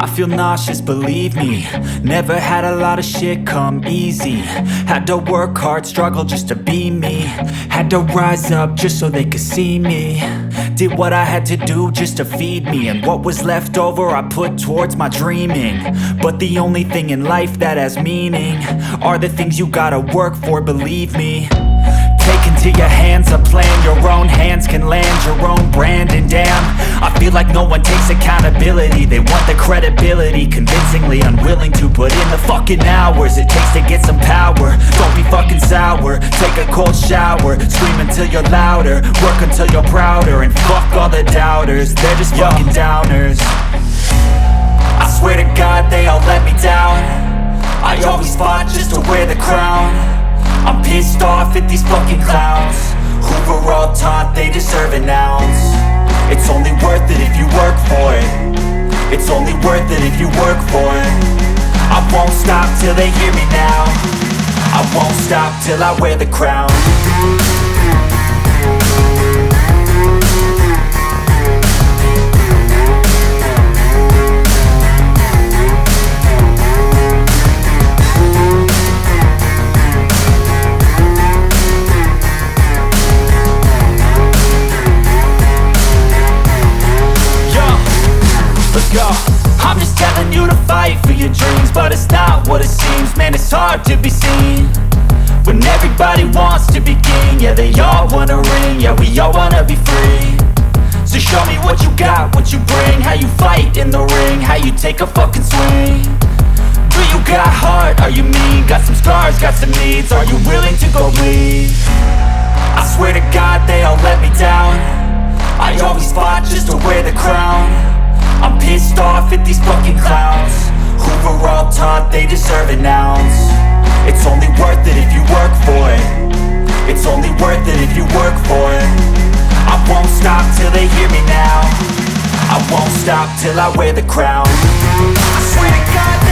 I feel nauseous, believe me. Never had a lot of shit come easy. Had to work hard, struggle just to be me. Had to rise up just so they could see me. Did what I had to do just to feed me, and what was left over I put towards my dreaming. But the only thing in life that has meaning are the things you gotta work for, believe me. Take into your hands a plan, your own hands can land your own brand. And damn, I feel like no one takes accountability. They want the credibility, convincingly unwilling to put in the fucking hours it takes to get some power. Don't be fucking sour, take a cold shower. Scream until you're louder, work until you're prouder. And fuck all the doubters, they're just fucking downers. I swear to God they all let me down. I always fought just to wear the crown. I'm pissed off at these fucking clowns who were all taught they deserve an ounce. It's only worth it if you work for it. It's only worth it if you work for it. I won't stop till they hear me now. I won't stop till I wear the crown. I'm just telling you to fight for your dreams, but it's not what it seems. Man, it's hard to be seen when everybody wants to be king. Yeah, they all wanna ring, yeah, we all wanna be free. So show me what you got, what you bring, how you fight in the ring, how you take a fucking swing. Do you got heart, are you mean? Got some scars, got some needs, are you willing to go bleed? I swear to God they all let me down. I always fought just to wear the crown. I'm pissed off at these fucking clowns who were all taught they deserve an ounce. It's only worth it if you work for it. It's only worth it if you work for it. I won't stop till they hear me now. I won't stop till I wear the crown. I swear to God